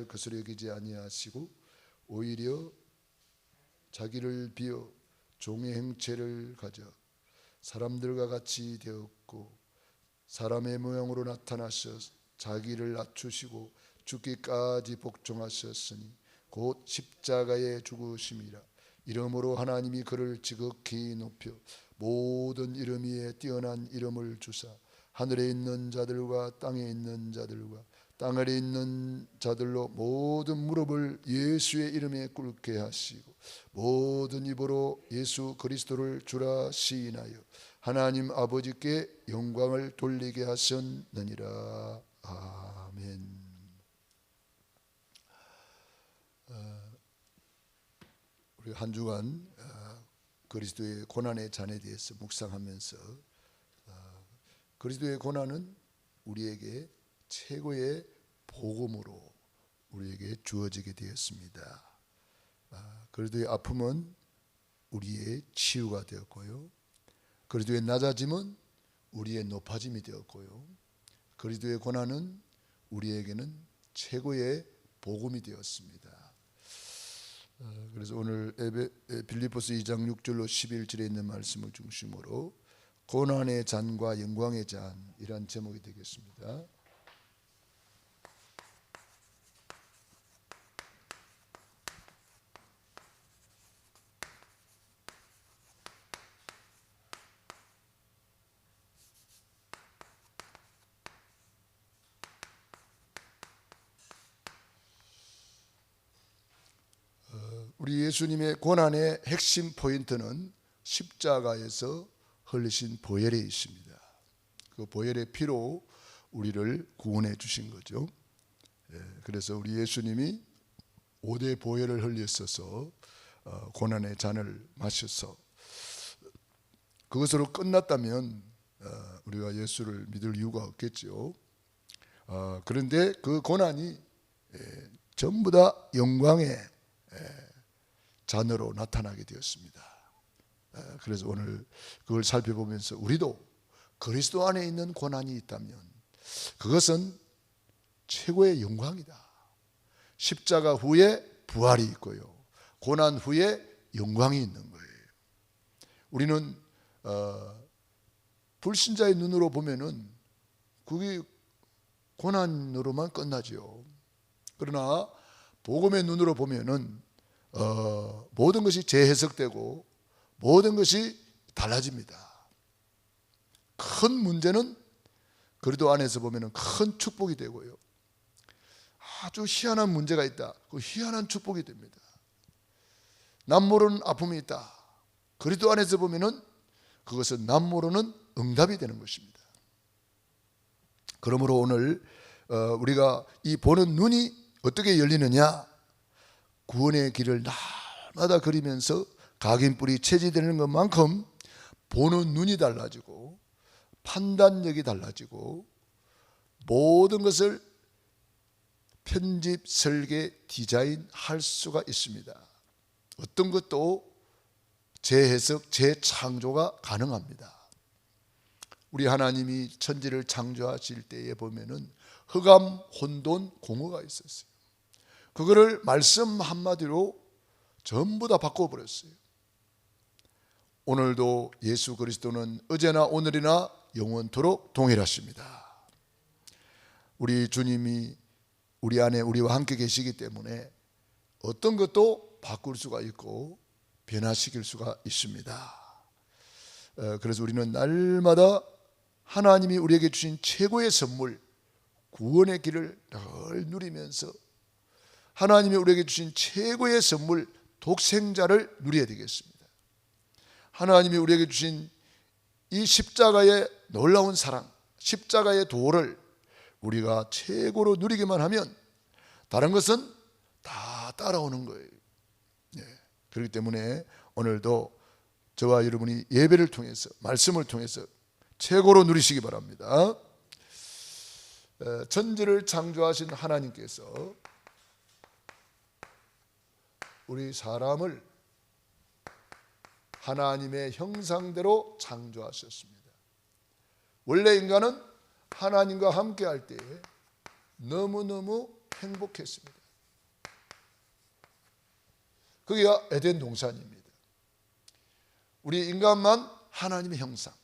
그스려 여기지 아니하시고 오히려 자기를 비어 종의 형체를 가져 사람들과 같이 되었고 사람의 모양으로 나타나셔 자기를 낮추시고 죽기까지 복종하셨으니 곧 십자가에 죽으심이라. 이러므로 하나님이 그를 지극히 높여 모든 이름 위에 뛰어난 이름을 주사 하늘에 있는 자들과 땅에 있는 자들과 땅 아래 있는 자들로 모든 무릎을 예수의 이름에 꿇게 하시고 모든 입으로 예수 그리스도를 주라 시인하여 하나님 아버지께 영광을 돌리게 하셨느니라. 아멘. 우리 한 주간 그리스도의 고난의 잔에 대해서 묵상하면서 그리스도의 고난은 우리에게 최고의 복음으로 우리에게 주어지게 되었습니다. 그리스도의 아픔은 우리의 치유가 되었고요, 그리스도의 낮아짐은 우리의 높아짐이 되었고요, 그리스도의 고난은 우리에게는 최고의 복음이 되었습니다. 그래서 오늘 빌립보서 2장 6절로 11절에 있는 말씀을 중심으로 고난의 잔과 영광의 잔이란 제목이 되겠습니다. 우리 예수님의 고난의 핵심 포인트는 십자가에서 흘리신 보혈에 있습니다. 그 보혈의 피로 우리를 구원해 주신 거죠. 그래서 우리 예수님이 5대 보혈을 흘렸어서 고난의 잔을 마셔서 그것으로 끝났다면 우리가 예수를 믿을 이유가 없겠죠. 그런데 그 고난이 전부 다 영광의 잔으로 나타나게 되었습니다. 그래서 오늘 그걸 살펴보면서 우리도 그리스도 안에 있는 고난이 있다면 그것은 최고의 영광이다. 십자가 후에 부활이 있고요, 고난 후에 영광이 있는 거예요. 우리는 불신자의 눈으로 보면은 그게 고난으로만 끝나죠. 그러나 복음의 눈으로 보면은 모든 것이 재해석되고 모든 것이 달라집니다. 큰 문제는 그리스도 안에서 보면 큰 축복이 되고요, 아주 희한한 문제가 있다, 그 희한한 축복이 됩니다. 남모르는 아픔이 있다, 그리스도 안에서 보면 그것은 남모르는 응답이 되는 것입니다. 그러므로 오늘 우리가 이 보는 눈이 어떻게 열리느냐, 구원의 길을 날마다 그리면서 각인뿔이 채지되는 것만큼 보는 눈이 달라지고 판단력이 달라지고 모든 것을 편집, 설계, 디자인할 수가 있습니다. 어떤 것도 재해석, 재창조가 가능합니다. 우리 하나님이 천지를 창조하실 때에 보면은 흑암, 혼돈, 공허가 있었어요. 그거를 말씀 한마디로 전부 다 바꿔버렸어요. 오늘도 예수 그리스도는 어제나 오늘이나 영원토록 동일하십니다. 우리 주님이 우리 안에 우리와 함께 계시기 때문에 어떤 것도 바꿀 수가 있고 변화시킬 수가 있습니다. 그래서 우리는 날마다 하나님이 우리에게 주신 최고의 선물 구원의 길을 늘 누리면서 하나님이 우리에게 주신 최고의 선물 독생자를 누려야 되겠습니다. 하나님이 우리에게 주신 이 십자가의 놀라운 사랑, 십자가의 도를 우리가 최고로 누리기만 하면 다른 것은 다 따라오는 거예요. 그렇기 때문에 오늘도 저와 여러분이 예배를 통해서 말씀을 통해서 최고로 누리시기 바랍니다. 천지를 창조하신 하나님께서 우리 사람을 하나님의 형상대로 창조하셨습니다. 원래 인간은 하나님과 함께 할 때에 너무너무 행복했습니다. 거기가 에덴 동산입니다. 우리 인간만 하나님의 형상,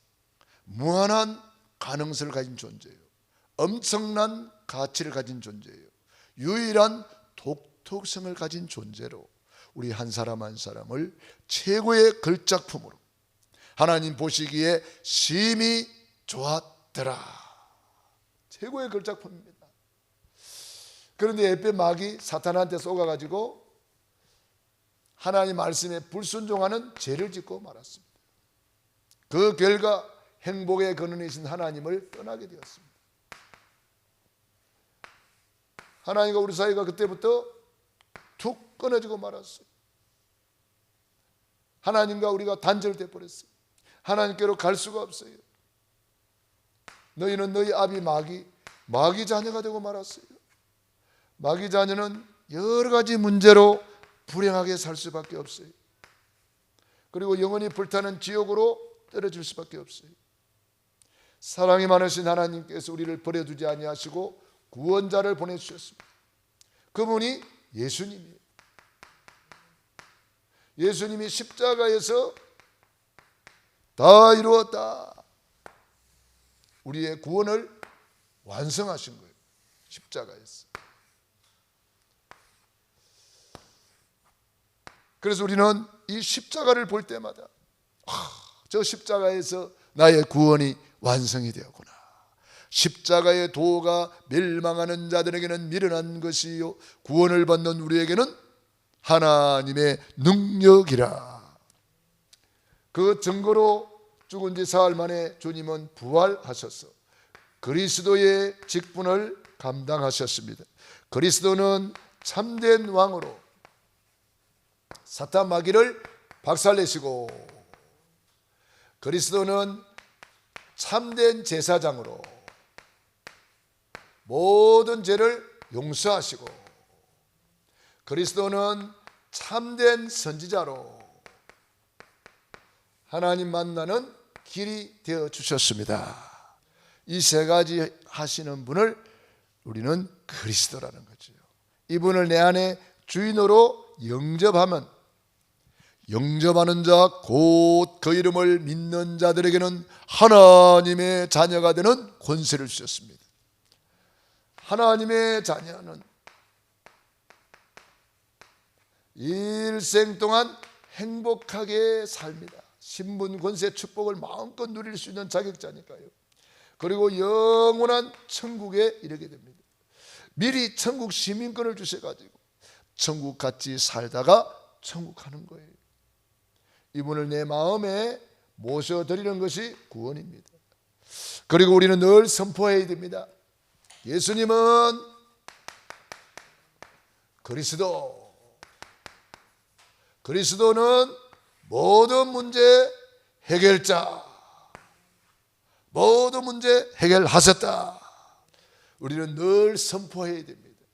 무한한 가능성을 가진 존재예요. 엄청난 가치를 가진 존재예요. 유일한 독특성을 가진 존재로 우리 한 사람 한 사람을 최고의 걸작품으로 하나님 보시기에 심히 좋았더라. 최고의 걸작품입니다. 그런데 에베 마귀 사탄한테 속아가지고 하나님 말씀에 불순종하는 죄를 짓고 말았습니다. 그 결과 행복의 근원이신 하나님을 떠나게 되었습니다. 하나님과 우리 사이가 그때부터 툭 끊어지고 말았어요. 하나님과 우리가 단절돼 버렸어요. 하나님께로 갈 수가 없어요. 너희는 너희 아비 마귀 자녀가 되고 말았어요. 마귀 자녀는 여러 가지 문제로 불행하게 살 수밖에 없어요. 그리고 영원히 불타는 지옥으로 떨어질 수밖에 없어요. 사랑이 많으신 하나님께서 우리를 버려두지 아니하시고 구원자를 보내주셨습니다. 그분이 예수님이에요. 예수님이 십자가에서 다 이루었다, 우리의 구원을 완성하신 거예요. 십자가에서. 그래서 우리는 이 십자가를 볼 때마다 저 십자가에서 나의 구원이 완성이 되었구나. 십자가의 도가 멸망하는 자들에게는 미련한 것이요 구원을 받는 우리에게는 하나님의 능력이라. 그 증거로 죽은 지 사흘 만에 주님은 부활하셔서 그리스도의 직분을 감당하셨습니다. 그리스도는 참된 왕으로 사탄 마귀를 박살내시고, 그리스도는 참된 제사장으로 모든 죄를 용서하시고, 그리스도는 참된 선지자로 하나님 만나는 길이 되어 주셨습니다. 이 세 가지 하시는 분을 우리는 그리스도라는 거죠. 이분을 내 안에 주인으로 영접하면, 영접하는 자 곧 그 이름을 믿는 자들에게는 하나님의 자녀가 되는 권세를 주셨습니다. 하나님의 자녀는 일생 동안 행복하게 삽니다. 신분, 권세, 축복을 마음껏 누릴 수 있는 자격자니까요. 그리고 영원한 천국에 이르게 됩니다. 미리 천국 시민권을 주셔가지고 천국 같이 살다가 천국 가는 거예요. 이분을 내 마음에 모셔드리는 것이 구원입니다. 그리고 우리는 늘 선포해야 됩니다. 예수님은 그리스도, 그리스도는 모든 문제 해결자, 모든 문제 해결하셨다. 우리는 늘 선포해야 됩니다.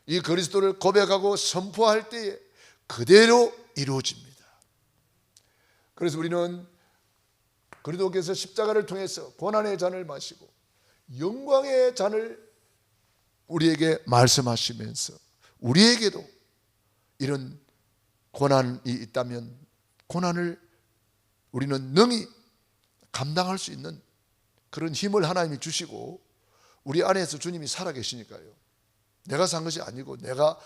이 그리스도를 고백하고 선포할 때에 그대로 이루어집니다. 그래서 우리는 그리스도께서 십자가를 통해서 고난의 잔을 마시고 영광의 잔을 우리에게 말씀하시면서 우리에게도 이런 고난이 있다면 고난을 우리는 능히 감당할 수 있는 그런 힘을 하나님이 주시고, 우리 안에서 주님이 살아계시니까요. 내가 산 것이 아니고 내가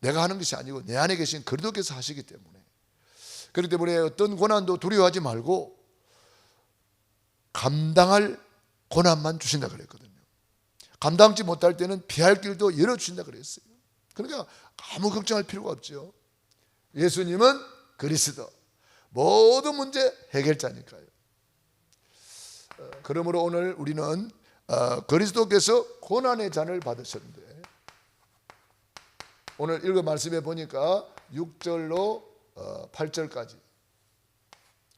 하는 것이 아니고 내 안에 계신 그리스도께서 하시기 때문에, 그렇기 때문에 어떤 고난도 두려워하지 말고 감당할 고난만 주신다 그랬거든요. 감당지 못할 때는 피할 길도 열어주신다 그랬어요. 그러니까 아무 걱정할 필요가 없죠. 예수님은 그리스도, 모든 문제 해결자니까요. 그러므로 오늘 우리는 그리스도께서 고난의 잔을 받으셨는데, 오늘 읽은 말씀에 보니까 6절로 8절까지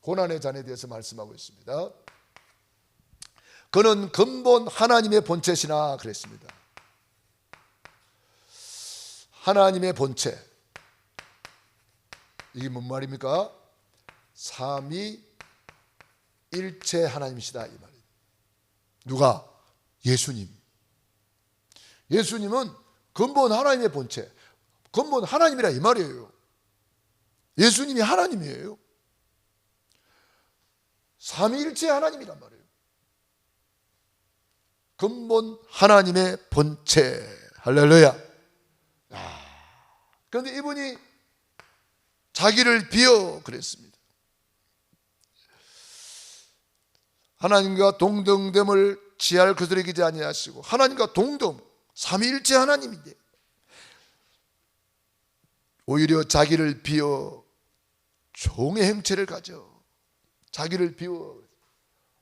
고난의 잔에 대해서 말씀하고 있습니다. 그는 근본 하나님의 본체시나 그랬습니다. 하나님의 본체, 이게 뭔 말입니까? 삼위일체 하나님이시다 이 말이에요. 누가? 예수님. 예수님은 근본 하나님의 본체, 근본 하나님이라 이 말이에요. 예수님이 하나님이에요. 삼위일체 하나님이란 말이에요. 근본 하나님의 본체. 할렐루야. 그런데 이분이 자기를 비워 그랬습니다. 하나님과 동등됨을 지할 그들에게 기지 아니하시고, 하나님과 동등, 삼위일체 하나님인데 오히려 자기를 비워 종의 행체를 가져. 자기를 비워.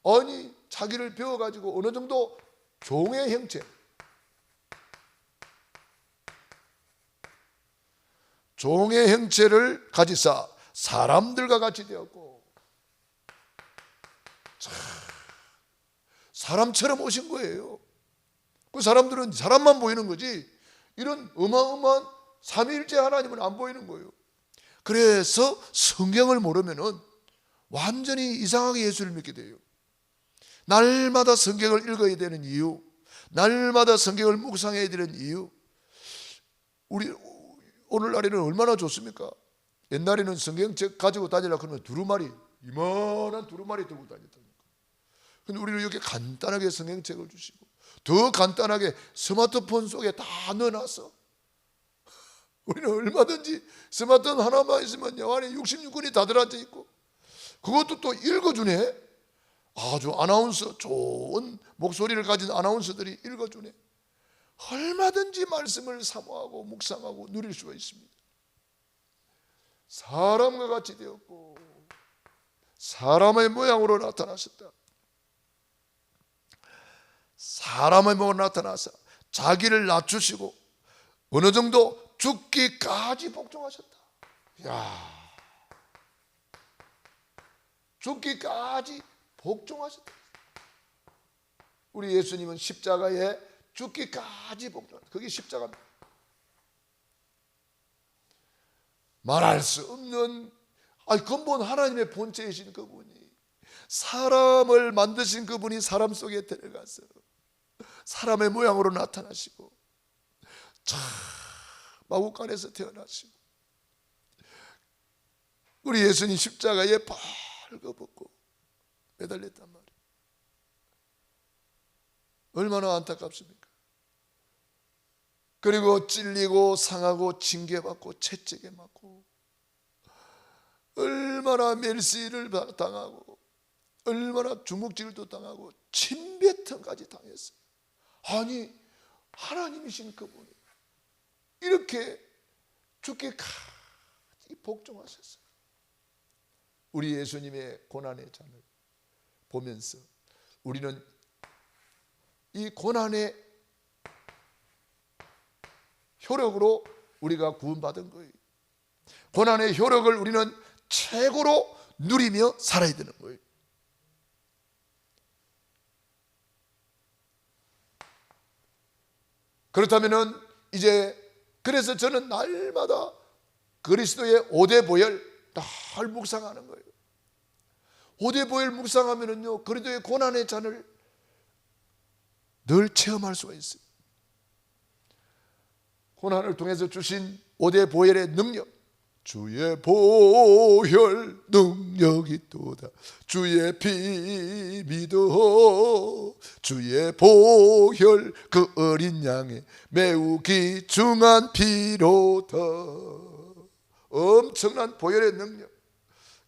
아니, 자기를 비워가지고 어느 정도 종의 형체, 종의 형체를 가지사 사람들과 같이 되었고, 사람처럼 오신 거예요. 그 사람들은 사람만 보이는 거지 이런 어마어마한 삼위일체 하나님은 안 보이는 거예요. 그래서 성경을 모르면은 완전히 이상하게 예수를 믿게 돼요. 날마다 성경을 읽어야 되는 이유, 날마다 성경을 묵상해야 되는 이유, 우리 오늘날에는 얼마나 좋습니까? 옛날에는 성경책 가지고 다니려고 그러면 두루마리, 이만한 두루마리 들고 다녔다니까. 근데 우리는 이렇게 간단하게 성경책을 주시고, 더 간단하게 스마트폰 속에 다 넣어놨어. 우리는 얼마든지 스마트폰 하나만 있으면 안에 66권이 다 들어앉아 있고, 그것도 또 읽어주네. 아주 아나운서, 좋은 목소리를 가진 아나운서들이 읽어주네. 얼마든지 말씀을 사모하고 묵상하고 누릴 수가 있습니다. 사람과 같이 되었고 사람의 모양으로 나타나셨다. 사람의 모양으로 나타나서 자기를 낮추시고 어느 정도 죽기까지 복종하셨다. 야, 죽기까지 복종하셨다. 우리 예수님은 십자가에 죽기까지 복종하셨다. 그게 십자가입니다. 말할 수 없는 근본 하나님의 본체이신 그분이, 사람을 만드신 그분이 사람 속에 들어가서 사람의 모양으로 나타나시고 마구간에서 태어나시고, 우리 예수님 십자가에 벌거벗고 매달렸단 말이에요. 얼마나 안타깝습니까? 그리고 찔리고 상하고 징계받고 채찍에 맞고 얼마나 멸시를 당하고 얼마나 주먹질도 당하고 침뱉음까지 당했어요. 아니, 하나님이신 그분이 이렇게 죽기까지 복종하셨어요. 우리 예수님의 고난의 잔을 보면서 우리는 이 고난의 효력으로 우리가 구원받은 거예요. 고난의 효력을 우리는 최고로 누리며 살아야 되는 거예요. 그렇다면은 이제, 그래서 저는 날마다 그리스도의 오대보혈 날 묵상하는 거예요. 오대보혈 묵상하면은요, 그리스도의 고난의 잔을 늘 체험할 수가 있어요. 고난을 통해서 주신 오대보혈의 능력, 주의 보혈 능력이 있도다. 주의 피 믿어. 주의 보혈 그 어린 양의 매우 귀중한 피로다. 엄청난 보혈의 능력,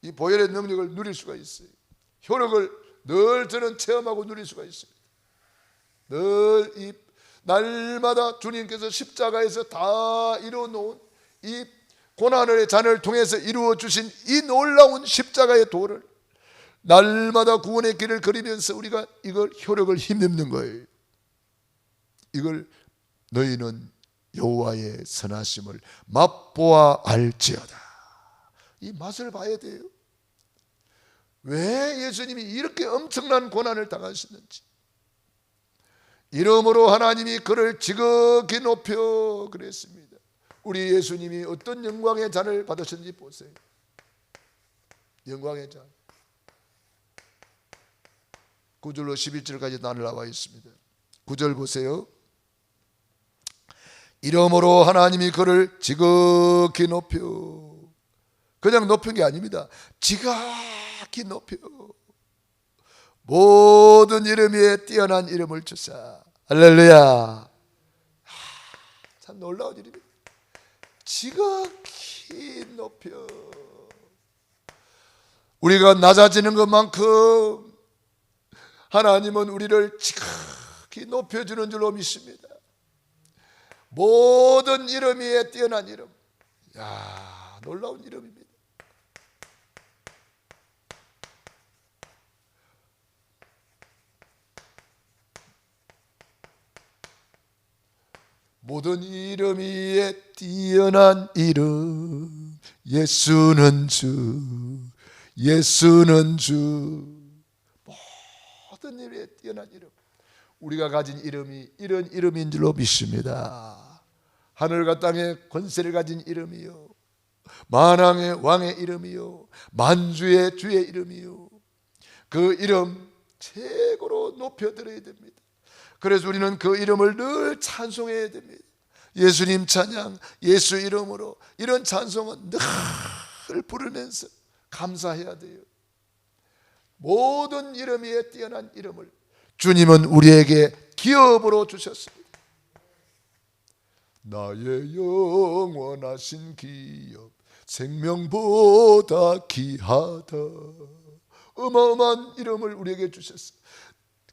이 보혈의 능력을 누릴 수가 있어요. 효력을 늘 저는 체험하고 누릴 수가 있습니다. 늘 이 날마다 주님께서 십자가에서 다 이루어놓은 이 고난의 잔을 통해서 이루어 주신 이 놀라운 십자가의 도를 날마다 구원의 길을 걸으면서 우리가 이걸 효력을 힘입는 거예요. 이걸 너희는 여호와의 선하심을 맛보아 알지어다. 이 맛을 봐야 돼요. 왜 예수님이 이렇게 엄청난 고난을 당하셨는지. 이러므로 하나님이 그를 지극히 높여 그랬습니다. 우리 예수님이 어떤 영광의 잔을 받으셨는지 보세요. 영광의 잔. 9절로 11절까지 다 나와 있습니다. 9절 보세요. 이러므로 하나님이 그를 지극히 높여 그냥 높인 게 아닙니다. 지각히 높여 모든 이름 위에 뛰어난 이름을 주사. 할렐루야. 참 놀라운 일입니다. 지극히 높여. 우리가 낮아지는 것만큼 하나님은 우리를 지극히 높여주는 줄로 믿습니다. 모든 이름 위에 뛰어난 이름. 야, 놀라운 이름입니다. 모든 이름 위에 뛰어난 이름. 예수는 주, 예수는 주. 모든 이름 위에 뛰어난 이름. 우리가 가진 이름이 이런 이름인 줄로 믿습니다. 하늘과 땅의 권세를 가진 이름이요, 만왕의 왕의 이름이요, 만주의 주의 이름이요, 그 이름 최고로 높여드려야 됩니다. 그래서 우리는 그 이름을 늘 찬송해야 됩니다. 예수님 찬양, 예수 이름으로, 이런 찬송은 늘 부르면서 감사해야 돼요. 모든 이름 위에 뛰어난 이름을 주님은 우리에게 기업으로 주셨습니다. 나의 영원하신 기업, 생명보다 귀하다. 어마어마한 이름을 우리에게 주셨어요.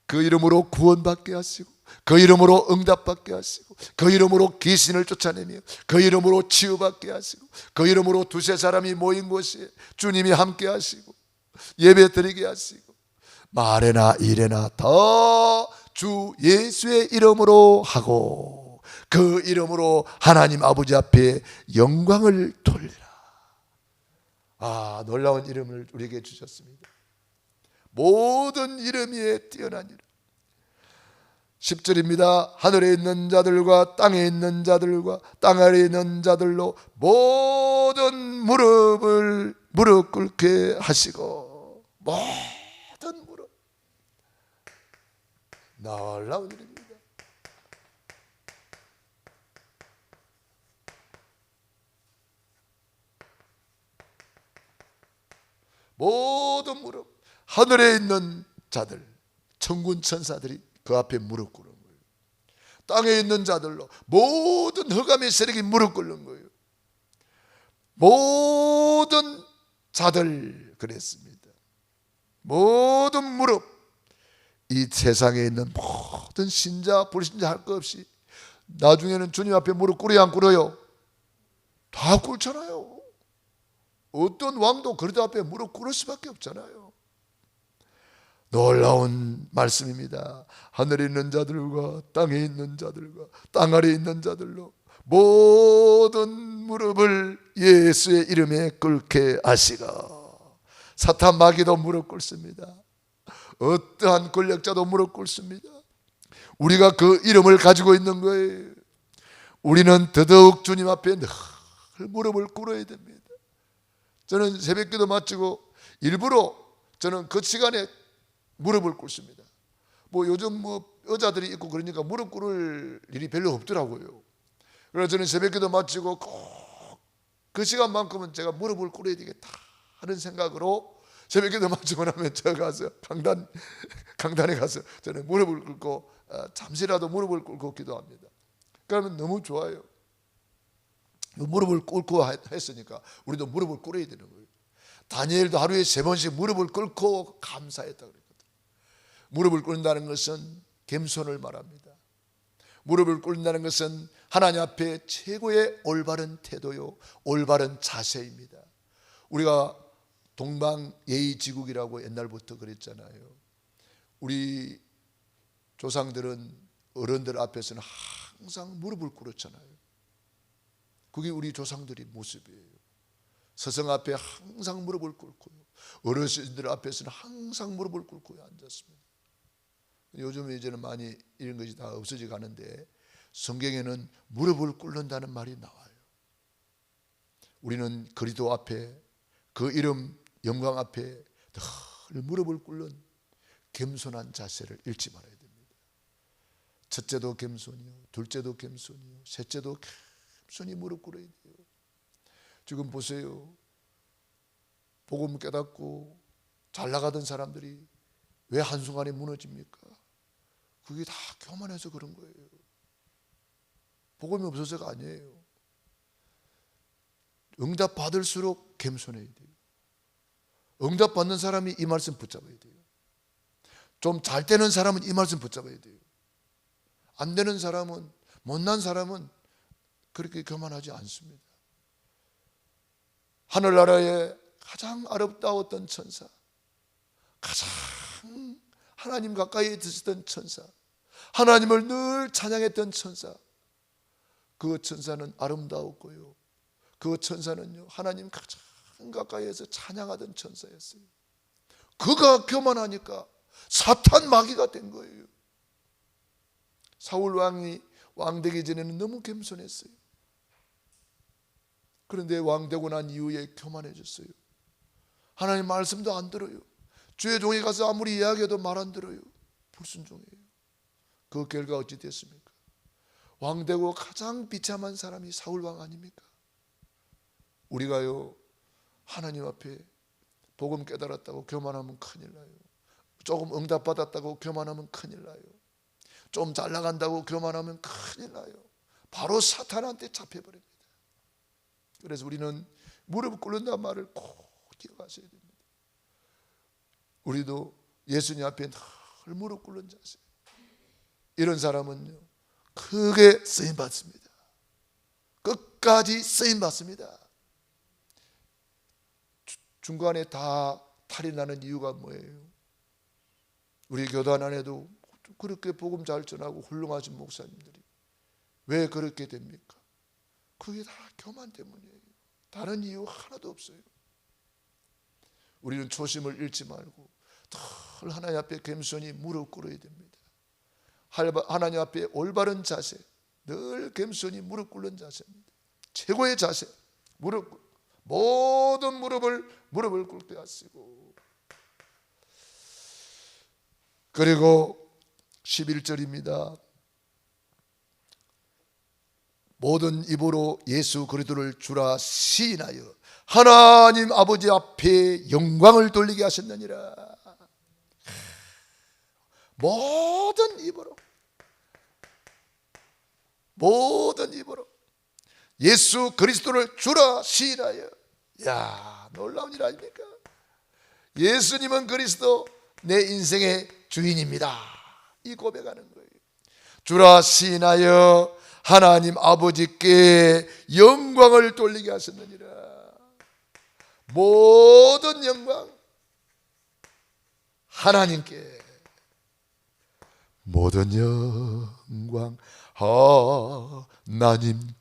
그 이름으로 구원받게 하시고, 그 이름으로 응답받게 하시고, 그 이름으로 귀신을 쫓아내며, 그 이름으로 치유받게 하시고, 그 이름으로 두세 사람이 모인 곳에 주님이 함께 하시고, 예배 드리게 하시고, 말에나 일에나 다 주 예수의 이름으로 하고, 그 이름으로 하나님 아버지 앞에 영광을 돌리라. 아, 놀라운 이름을 우리에게 주셨습니다. 모든 이름 위에 뛰어난 이름. 10절입니다. 하늘에 있는 자들과 땅에 있는 자들과 땅 아래에 있는 자들로 모든 무릎 꿇게 하시고, 모든 무릎. 놀라운 일입니다. 모든 무릎. 하늘에 있는 자들, 천군 천사들이 그 앞에 무릎 꿇은 거예요. 땅에 있는 자들로 모든 흑암의 세력이 무릎 꿇는 거예요. 모든 자들 그랬습니다. 모든 무릎. 이 세상에 있는 모든 신자 불신자 할 것 없이 나중에는 주님 앞에 무릎 꿇어야 안 꿇어요? 다 꿇잖아요. 어떤 왕도 그리스도 앞에 무릎 꿇을 수밖에 없잖아요. 놀라운 말씀입니다. 하늘에 있는 자들과 땅에 있는 자들과 땅 아래에 있는 자들로 모든 무릎을 예수의 이름에 꿇게 하시고, 사탄 마귀도 무릎 꿇습니다. 어떠한 권력자도 무릎 꿇습니다. 우리가 그 이름을 가지고 있는 거예요. 우리는 더더욱 주님 앞에 늘 무릎을 꿇어야 됩니다. 저는 새벽기도 마치고 일부러 저는 그 시간에 무릎을 꿇습니다. 뭐 요즘 뭐 여자들이 있고 그러니까 무릎 꿇을 일이 별로 없더라고요. 그래서 저는 새벽기도 마치고 꼭 그 시간만큼은 제가 무릎을 꿇어야 되겠다 하는 생각으로 새벽기도 마치고 나면 제가 가서 강단에 가서 저는 무릎을 꿇고 잠시라도 무릎을 꿇고 기도합니다. 그러면 너무 좋아요. 무릎을 꿇고 했으니까 우리도 무릎을 꿇어야 되는 거예요. 다니엘도 하루에 3번씩 무릎을 꿇고 감사했다 그랬거든요. 무릎을 꿇는다는 것은 겸손을 말합니다. 무릎을 꿇는다는 것은 하나님 앞에 최고의 올바른 태도요, 올바른 자세입니다. 우리가 동방예의지국이라고 옛날부터 그랬잖아요. 우리 조상들은 어른들 앞에서는 항상 무릎을 꿇었잖아요. 그게 우리 조상들의 모습이에요. 스승 앞에 항상 무릎을 꿇고요, 어르신들 앞에서는 항상 무릎을 꿇고 앉았습니다. 요즘에 이제는 많이 이런 것이 다 없어져 가는데 성경에는 무릎을 꿇는다는 말이 나와요. 우리는 그리스도 앞에, 그 이름 영광 앞에 늘 무릎을 꿇는 겸손한 자세를 잃지 말아야 됩니다. 첫째도 겸손이요, 둘째도 겸손이요, 셋째도 겸손히 무릎 꿇어야 돼요. 지금 보세요. 복음 깨닫고 잘 나가던 사람들이 왜 한순간에 무너집니까? 그게 다 교만해서 그런 거예요. 복음이 없어서가 아니에요. 응답 받을수록 겸손해야 돼요. 응답 받는 사람이 이 말씀 붙잡아야 돼요. 좀 잘 되는 사람은 이 말씀 붙잡아야 돼요. 안 되는 사람은, 못난 사람은 그렇게 교만하지 않습니다. 하늘나라에 가장 아름다웠던 천사, 가장 하나님 가까이 있으셨던 천사, 하나님을 늘 찬양했던 천사, 그 천사는 아름다웠고요, 그 천사는요 하나님 가장 가까이에서 찬양하던 천사였어요. 그가 교만하니까 사탄 마귀가 된 거예요. 사울 왕이 왕 되기 전에는 너무 겸손했어요. 그런데 왕 되고 난 이후에 교만해졌어요. 하나님 말씀도 안 들어요. 주의 종에 가서 아무리 이야기해도 말 안 들어요. 불순종이에요. 그 결과 어찌 됐습니까? 왕 되고 가장 비참한 사람이 사울 왕 아닙니까? 우리가요 하나님 앞에 복음 깨달았다고 교만하면 큰일 나요. 조금 응답 받았다고 교만하면 큰일 나요. 좀 잘 나간다고 교만하면 큰일 나요. 바로 사탄한테 잡혀버립니다. 그래서 우리는 무릎 꿇는다는 말을 꼭 기억하셔야 됩니다. 우리도 예수님 앞에 늘 무릎 꿇는 자세. 이런 사람은요 크게 쓰임 받습니다. 끝까지 쓰임 받습니다. 중간에 다 탈이 나는 이유가 뭐예요? 우리 교단 안에도 그렇게 복음 잘 전하고 훌륭하신 목사님들이 왜 그렇게 됩니까? 그게 다 교만 때문이에요. 다른 이유 하나도 없어요. 우리는 초심을 잃지 말고 늘 하나님 앞에 겸손히 무릎 꿇어야 됩니다. 하나님 앞에 올바른 자세, 늘 겸손히 무릎 꿇는 자세입니다. 최고의 자세, 모든 무릎을 꿇게 하시고. 그리고 11절입니다. 모든 입으로 예수 그리스도를 주라 시인하여 하나님 아버지 앞에 영광을 돌리게 하셨느니라. 모든 입으로 예수 그리스도를 주라 시인하여. 야, 놀라운 일 아닙니까? 예수님은 그리스도, 내 인생의 주인입니다. 이 고백하는 거예요. 주라 시인하여 하나님 아버지께 영광을 돌리게 하셨느니라. 모든 영광 하나님께, 모든 영광 하나님께,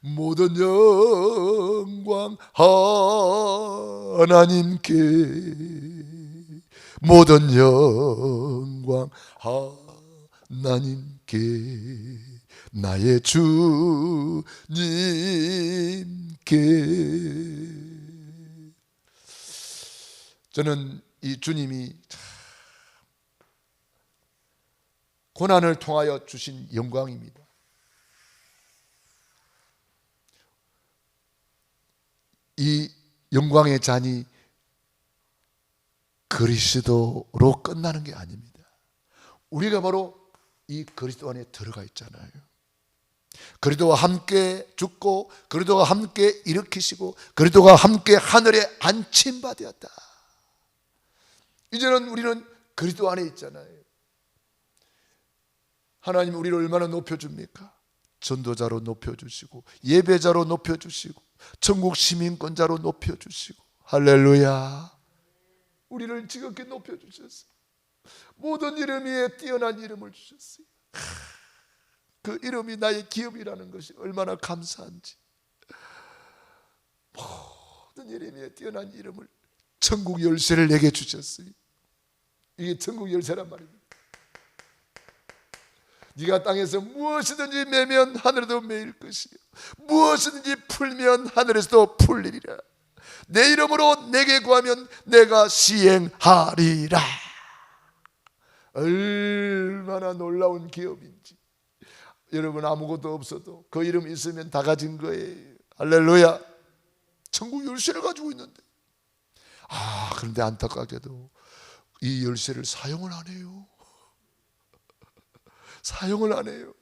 모든 영광 하나님께, 모든 영광 하나님께, 나의 주님께. 저는 이 주님이 고난을 통하여 주신 영광입니다. 이 영광의 잔이 그리스도로 끝나는 게 아닙니다. 우리가 바로 이 그리스도 안에 들어가 있잖아요. 그리스도와 함께 죽고 그리스도와 함께 일으키시고 그리스도와 함께 하늘에 안침받았다. 이제는 우리는 그리스도 안에 있잖아요. 하나님 우리를 얼마나 높여줍니까? 전도자로 높여주시고 예배자로 높여주시고 천국 시민권자로 높여주시고, 할렐루야. 우리를 지극히 높여주셨어요. 모든 이름 위에 뛰어난 이름을 주셨어요. 그 이름이 나의 기업이라는 것이 얼마나 감사한지. 모든 이름 위에 뛰어난 이름을, 천국 열쇠를 내게 주셨어요. 이게 천국 열쇠란 말입니다. 네가 땅에서 무엇이든지 매면 하늘에도 매일 것이요 무엇이든지 풀면 하늘에서도 풀리리라. 내 이름으로 내게 구하면 내가 시행하리라. 얼마나 놀라운 기업인지. 여러분 아무것도 없어도 그 이름 있으면 다 가진 거예요. 할렐루야. 천국 열쇠를 가지고 있는데, 그런데 안타깝게도 이 열쇠를 사용을 안 해요. 사용을 안 해요.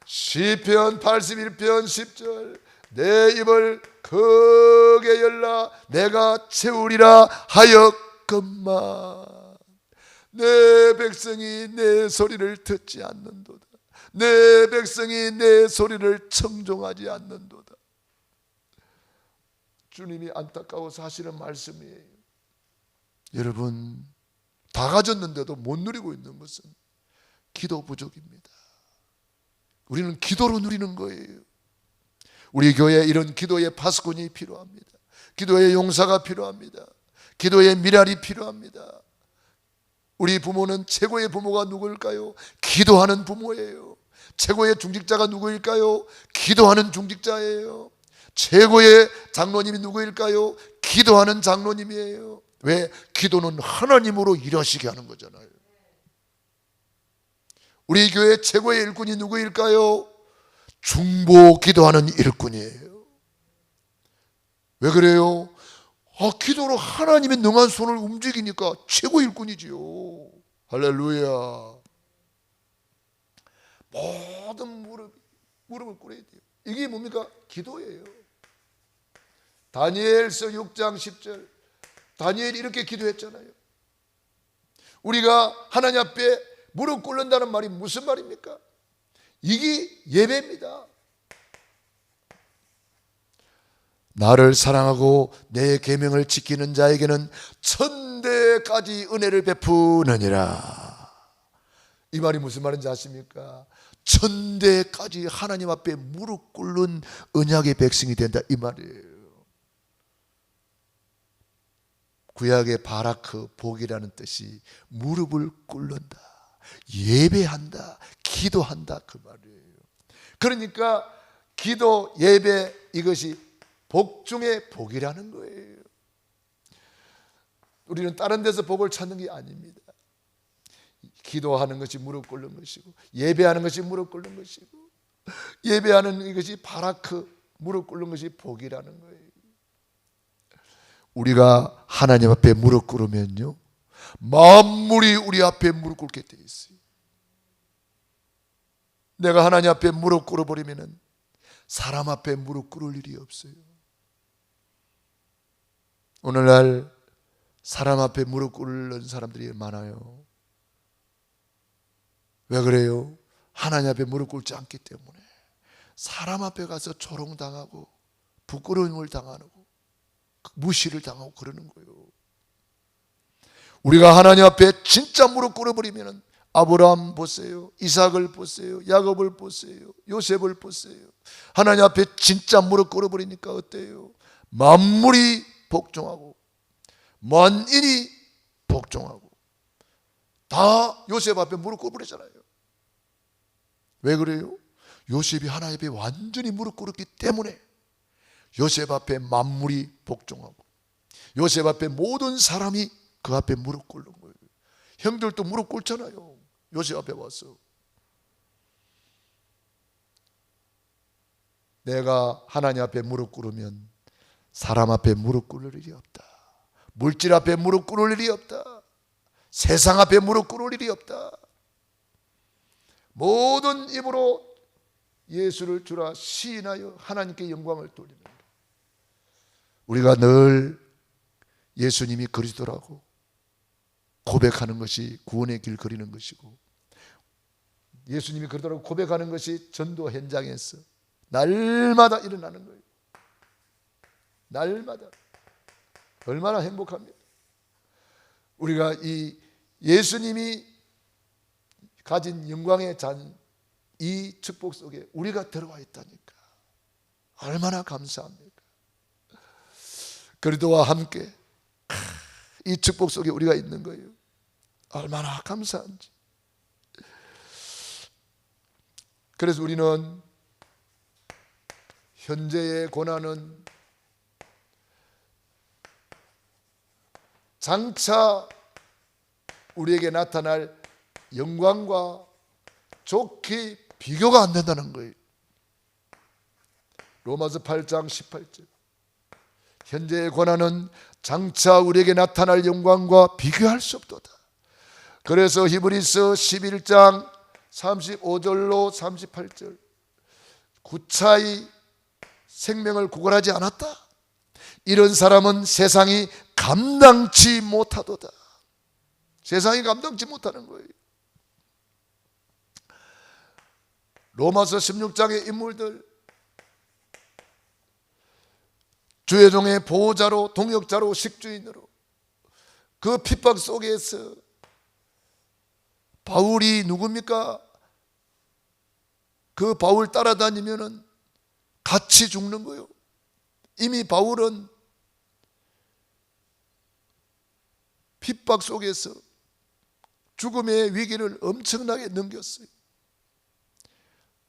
시편 81편 10절, 내 입을 크게 열라 내가 채우리라 하였건만 내 백성이 내 소리를 듣지 않는도다. 내 백성이 내 소리를 청종하지 않는도다. 주님이 안타까워서 하시는 말씀이에요. 여러분, 다 가졌는데도 못 누리고 있는 것은 기도 부족입니다. 우리는 기도로 누리는 거예요. 우리 교회에 이런 기도의 파수꾼이 필요합니다. 기도의 용사가 필요합니다. 기도의 미랄이 필요합니다. 우리 부모는 최고의 부모가 누구일까요? 기도하는 부모예요. 최고의 중직자가 누구일까요? 기도하는 중직자예요. 최고의 장로님이 누구일까요? 기도하는 장로님이에요. 왜? 기도는 하나님으로 일하시게 하는 거잖아요. 우리 교회 최고의 일꾼이 누구일까요? 중보 기도하는 일꾼이에요. 왜 그래요? 기도로 하나님의 능한 손을 움직이니까 최고 일꾼이지요. 할렐루야. 모든 무릎을 꿇어야 돼요. 이게 뭡니까? 기도예요. 다니엘서 6장 10절, 다니엘이 이렇게 기도했잖아요. 우리가 하나님 앞에 무릎 꿇는다는 말이 무슨 말입니까? 이게 예배입니다. 나를 사랑하고 내 계명을 지키는 자에게는 천대까지 은혜를 베푸느니라. 이 말이 무슨 말인지 아십니까? 천대까지 하나님 앞에 무릎 꿇는 언약의 백성이 된다, 이 말이에요. 구약의 바라크, 복이라는 뜻이 무릎을 꿇는다, 예배한다, 기도한다, 그 말이에요. 그러니까 기도, 예배, 이것이 복 중에 복이라는 거예요. 우리는 다른 데서 복을 찾는 게 아닙니다. 기도하는 것이 무릎 꿇는 것이고, 예배하는 것이 무릎 꿇는 것이고, 예배하는 이것이 바라크, 무릎 꿇는 것이 복이라는 거예요. 우리가 하나님 앞에 무릎 꿇으면요, 만물이 우리 앞에 무릎 꿇게 돼 있어요. 내가 하나님 앞에 무릎 꿇어버리면 사람 앞에 무릎 꿇을 일이 없어요. 오늘날 사람 앞에 무릎 꿇는 사람들이 많아요. 왜 그래요? 하나님 앞에 무릎 꿇지 않기 때문에. 사람 앞에 가서 조롱당하고 부끄러움을 당하고 무시를 당하고 그러는 거예요. 우리가 하나님 앞에 진짜 무릎 꿇어버리면 아브라함 보세요, 이삭을 보세요, 야곱을 보세요, 요셉을 보세요. 하나님 앞에 진짜 무릎 꿇어버리니까 어때요? 만물이 복종하고 만인이 복종하고 다 요셉 앞에 무릎 꿇어버리잖아요. 왜 그래요? 요셉이 하나님 앞에 완전히 무릎 꿇었기 때문에 요셉 앞에 만물이 복종하고 요셉 앞에 모든 사람이 그 앞에 무릎 꿇는 거예요. 형들도 무릎 꿇잖아요. 요셉 앞에 와서. 내가 하나님 앞에 무릎 꿇으면 사람 앞에 무릎 꿇을 일이 없다. 물질 앞에 무릎 꿇을 일이 없다. 세상 앞에 무릎 꿇을 일이 없다. 모든 입으로 예수를 주라 시인하여 하나님께 영광을 돌리는 것. 우리가 늘 예수님이 그리스도라고 고백하는 것이 구원의 길 그리는 것이고, 예수님이 그리스도라고 고백하는 것이 전도 현장에서 날마다 일어나는 거예요. 날마다. 얼마나 행복합니까? 우리가 이 예수님이 가진 영광의 잔, 이 축복 속에 우리가 들어와 있다니까 얼마나 감사합니까? 그리스도와 함께 이 축복 속에 우리가 있는 거예요. 얼마나 감사한지. 그래서 우리는 현재의 고난은 장차 우리에게 나타날 영광과 좋게 비교가 안 된다는 거예요. 로마서 8장 18절. 현재의 고난은 장차 우리에게 나타날 영광과 비교할 수 없도다. 그래서 히브리서 11장 35절로 38절, 구차히 생명을 구걸하지 않았다. 이런 사람은 세상이 감당치 못하도다. 세상이 감당치 못하는 거예요. 로마서 16장의 인물들, 주의종의 보호자로, 동역자로, 식주인으로 그 핍박 속에서 바울이 누굽니까? 그 바울 따라다니면은 같이 죽는 거예요. 이미 바울은 핍박 속에서 죽음의 위기를 엄청나게 넘겼어요.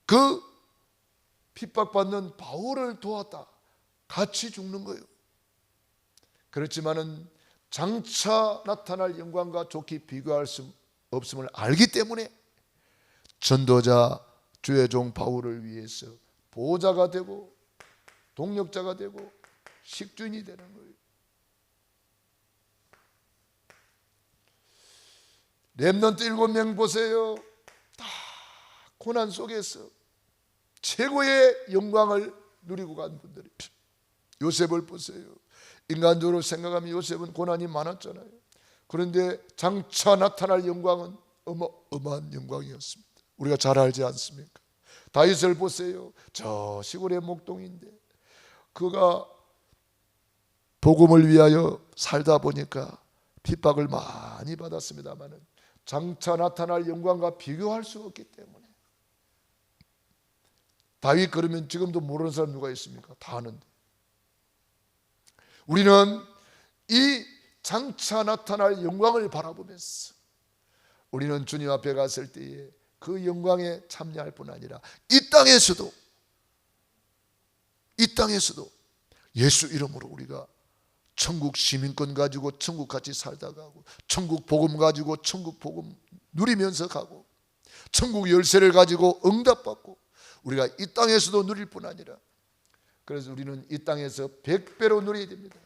그 핍박받는 바울을 도왔다. 같이 죽는 거예요. 그렇지만은 장차 나타날 영광과 좋게 비교할 수 없음을 알기 때문에 전도자 주의 종 바울을 위해서 보호자가 되고 동력자가 되고 식주인이 되는 거예요. 렘넌트 7명 보세요. 다 고난 속에서 최고의 영광을 누리고 간 분들이. 요셉을 보세요. 인간적으로 생각하면 요셉은 고난이 많았잖아요. 그런데 장차 나타날 영광은 어마어마한 영광이었습니다. 우리가 잘 알지 않습니까? 다윗을 보세요. 저 시골의 목동인데 그가 복음을 위하여 살다 보니까 핍박을 많이 받았습니다마는 장차 나타날 영광과 비교할 수 없기 때문에. 다윗 그러면 지금도 모르는 사람 누가 있습니까? 다 아는데. 우리는 이 장차 나타날 영광을 바라보면서 우리는 주님 앞에 갔을 때에 그 영광에 참여할 뿐 아니라 이 땅에서도 예수 이름으로 우리가 천국 시민권 가지고 천국 같이 살다가 하고, 천국 복음 가지고 천국 복음 누리면서 가고, 천국 열쇠를 가지고 응답받고, 우리가 이 땅에서도 누릴 뿐 아니라, 그래서 우리는 이 땅에서 100배로 누려야 됩니다.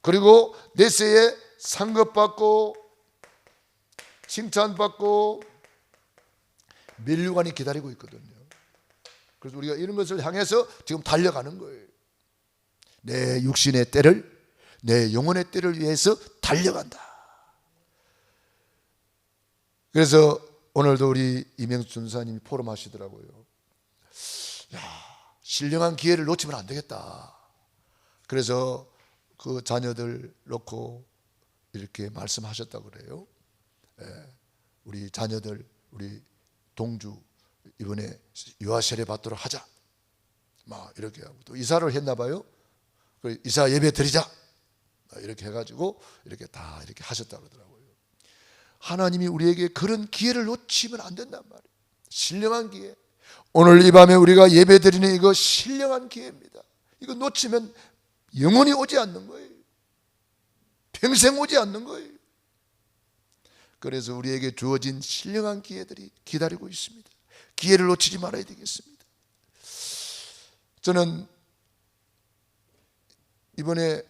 그리고 내세에 상급받고 칭찬받고 면류관이 기다리고 있거든요. 그래서 우리가 이런 것을 향해서 지금 달려가는 거예요. 내 육신의 때를, 내 영혼의 때를 위해서 달려간다. 그래서 오늘도 우리 이명수 전사님이 포럼 하시더라고요. 야, 신령한 기회를 놓치면 안 되겠다. 그래서 그 자녀들 놓고 이렇게 말씀하셨다고 그래요. 우리 자녀들, 우리 동주 이번에 유아 세례 받도록 하자, 막 이렇게 하고, 또 이사를 했나 봐요. 이사 예배 드리자, 이렇게 해가지고 이렇게 다 이렇게 하셨다고 그러더라고요. 하나님이 우리에게 그런 기회를 놓치면 안 된단 말이에요. 신령한 기회. 오늘 이 밤에 우리가 예배 드리는 이거 신령한 기회입니다. 이거 놓치면 영원히 오지 않는 거예요. 평생 오지 않는 거예요. 그래서 우리에게 주어진 신령한 기회들이 기다리고 있습니다. 기회를 놓치지 말아야 되겠습니다. 저는 이번에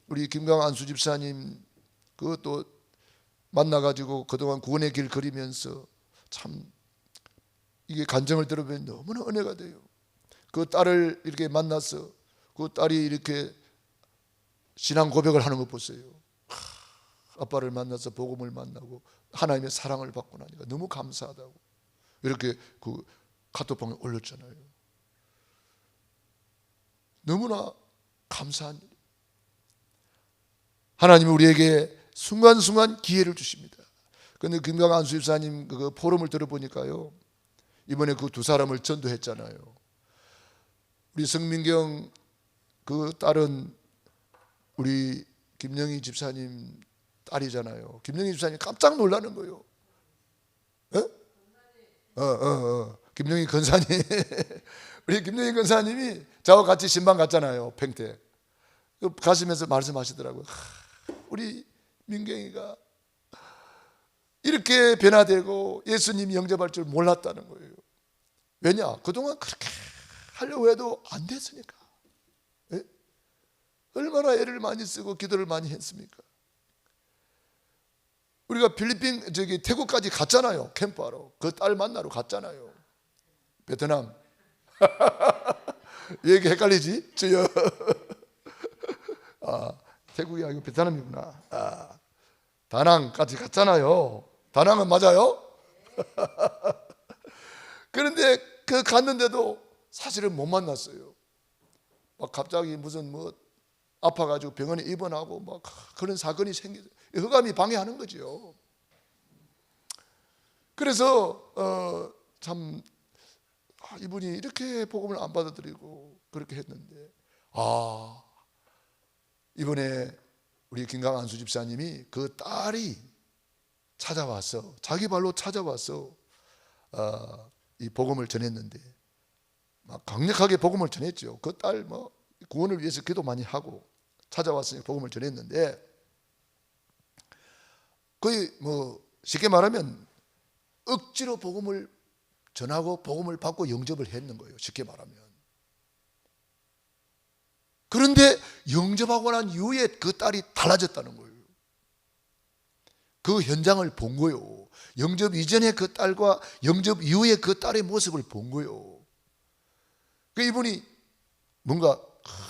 우리 김강 안수 집사님 그것도 만나가지고 그동안 구원의 길 걸으면서 참 이게 간증을 들어보면 너무나 은혜가 돼요. 그 딸을 이렇게 만나서 그 딸이 이렇게 신앙 고백을 하는 거 보세요. 아빠를 만나서 복음을 만나고 하나님의 사랑을 받고 나니까 너무 감사하다고 이렇게 그 카톡방에 올렸잖아요. 너무나 감사한 일. 하나님이 우리에게 순간순간 기회를 주십니다. 그런데 김강 안수 집사님 그 포럼을 들어보니까요, 이번에 그 두 사람을 전도했잖아요. 우리 성민경 그 딸은 우리 김영희 집사님 딸이잖아요. 김영희 집사님 깜짝 놀라는 거예요. 김영희 권사님 우리 김영희 권사님이 저와 같이 신방 갔잖아요. 팽태 가시면서 말씀하시더라고요. 우리 민경이가 이렇게 변화되고 예수님이 영접할 줄 몰랐다는 거예요. 왜냐? 그동안 그렇게 하려고 해도 안 됐으니까. 예? 얼마나 애를 많이 쓰고 기도를 많이 했습니까? 우리가 필리핀 태국까지 갔잖아요. 캠프하러. 그 딸 만나러 갔잖아요. 베트남. 왜 이렇게 헷갈리지? 저요. 태국이 아니고 베트남이구나. 다낭까지 갔잖아요. 다낭은 맞아요? 그런데 그 갔는데도 사실은 못 만났어요. 막 갑자기 무슨 아파가지고 병원에 입원하고 막 그런 사건이 생겨서 흑암이 방해하는 거죠. 그래서 참 이분이 이렇게 복음을 안 받아들이고 그렇게 했는데, 이번에 우리 김강한 수집사님이 그 딸이 찾아와서 자기 발로 찾아와서 이 복음을 전했는데, 막 강력하게 복음을 전했죠. 그 딸 구원을 위해서 기도 많이 하고 찾아왔으니 복음을 전했는데, 거의 쉽게 말하면 억지로 복음을 전하고 복음을 받고 영접을 했는 거예요. 쉽게 말하면. 그런데 영접하고 난 이후에 그 딸이 달라졌다는 거예요. 그 현장을 본 거예요. 영접 이전에 그 딸과 영접 이후에 그 딸의 모습을 본 거예요. 그 이분이 뭔가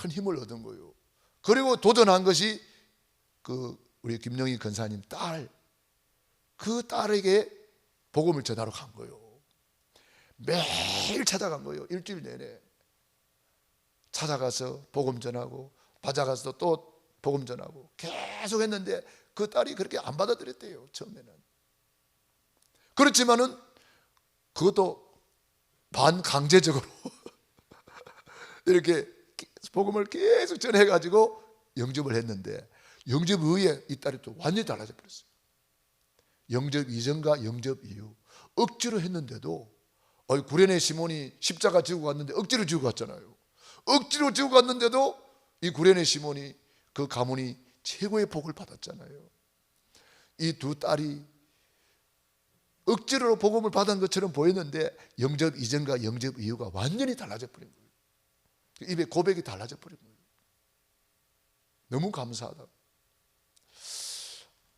큰 힘을 얻은 거예요. 그리고 도전한 것이 우리 김영희 권사님 딸, 그 딸에게 복음을 전하러 간 거예요. 매일 찾아간 거예요. 일주일 내내 찾아가서 복음 전하고 받아가서 또 복음 전하고 계속 했는데 그 딸이 그렇게 안 받아들였대요. 처음에는. 그렇지만은 그것도 반강제적으로 이렇게 복음을 계속 전해가지고 영접을 했는데, 영접 이후에 이 딸이 또 완전히 달라져 버렸어요. 영접 이전과 영접 이후 억지로 했는데도, 구레네 시몬이 십자가 지고 갔는데 억지로 지고 갔잖아요. 억지로 지고 갔는데도 이 구레네 시몬이, 그 가문이 최고의 복을 받았잖아요. 이 두 딸이 억지로 복음을 받은 것처럼 보였는데 영접 이전과 영접 이후가 완전히 달라져 버린 거예요. 입에 고백이 달라져 버린 거예요. 너무 감사하다.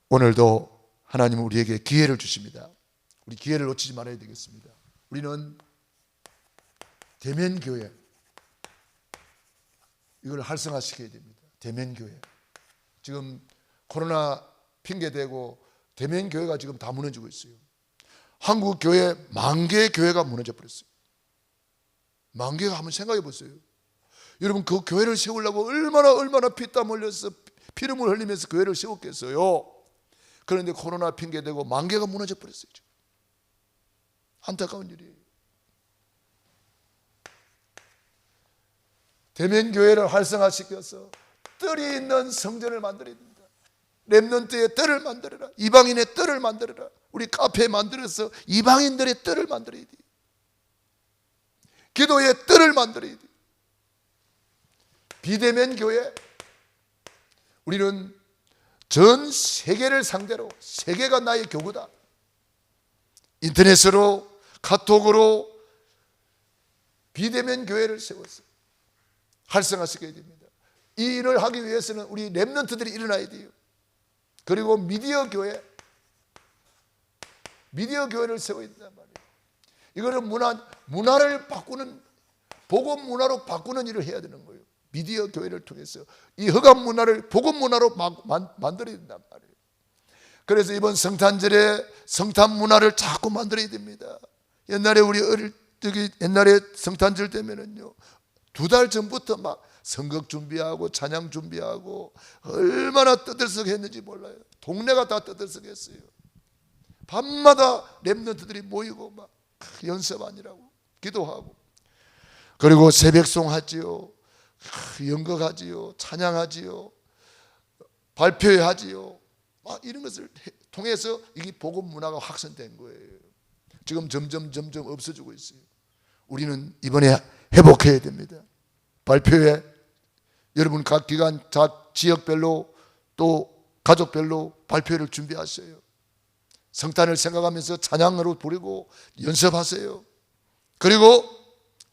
오늘도 하나님은 우리에게 기회를 주십니다. 우리 기회를 놓치지 말아야 되겠습니다. 우리는 대면교회, 이걸 활성화시켜야 됩니다. 대면교회. 지금 코로나 핑계대고 대면교회가 지금 다 무너지고 있어요. 한국 교회 10,000개의 교회가 무너져 버렸어요. 10,000개가 한번 생각해 보세요. 여러분, 그 교회를 세우려고 얼마나 피땀 흘려서 피름을 흘리면서 교회를 세웠겠어요. 그런데 코로나 핑계대고 10,000개가 무너져 버렸어요. 지금. 안타까운 일이에요. 대면교회를 활성화시켜서 뜰이 있는 성전을 만들어야 됩니다. 렘넌트의 뜰을 만들어라. 이방인의 뜰을 만들어라. 우리 카페 만들어서 이방인들의 뜰을 만들어야 돼요. 기도의 뜰을 만들어야 돼요. 비대면 교회, 우리는 전 세계를 상대로, 세계가 나의 교구다. 인터넷으로, 카톡으로 비대면 교회를 세웠어요. 활성화시켜야 됩니다. 이 일을 하기 위해서는 우리 렘넌트들이 일어나야 돼요. 그리고 미디어 교회를 세워야 된단 말이에요. 이거는 문화를 바꾸는, 복음 문화로 바꾸는 일을 해야 되는 거예요. 미디어 교회를 통해서 이 흑암 문화를 복음 문화로 만들어야 된단 말이에요. 그래서 이번 성탄절에 성탄 문화를 자꾸 만들어야 됩니다. 옛날에 우리 옛날에 성탄절 되면은요, 2달 전부터 막 선곡 준비하고 찬양 준비하고 얼마나 떠들썩했는지 몰라요. 동네가 다 떠들썩했어요. 밤마다 렘넌트들이 모이고 막 연습하느라고 기도하고, 그리고 새벽송 하지요, 연극하지요, 찬양하지요, 발표회 하지요. 막 이런 것을 통해서 이게 복음 문화가 확산된 거예요. 지금 점점 없어지고 있어요. 우리는 이번에 회복해야 됩니다. 발표회, 여러분 각 기관, 각 지역별로 또 가족별로 발표회를 준비하세요. 성탄을 생각하면서 찬양으로 부르고 연습하세요. 그리고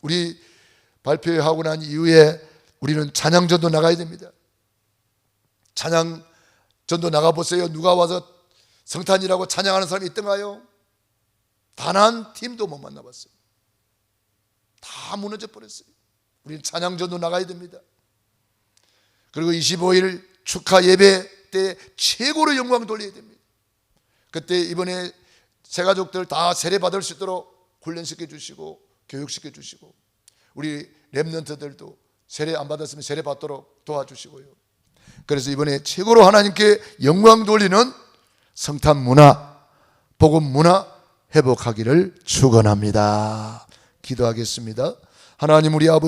우리 발표하고 난 이후에 우리는 찬양전도 나가야 됩니다. 찬양전도 나가보세요. 누가 와서 성탄이라고 찬양하는 사람이 있던가요? 단 한 팀도 못 만나봤어요. 다 무너져 버렸어요. 우리는 찬양전도 나가야 됩니다. 그리고 25일 축하 예배 때 최고로 영광 돌려야 됩니다. 그때 이번에 새가족들 다 세례 받을 수 있도록 훈련시켜 주시고 교육시켜 주시고, 우리 렘넌트들도 세례 안 받았으면 세례 받도록 도와주시고요. 그래서 이번에 최고로 하나님께 영광 돌리는 성탄 문화, 복음 문화 회복하기를 축원합니다. 기도하겠습니다. 하나님, 우리 아버지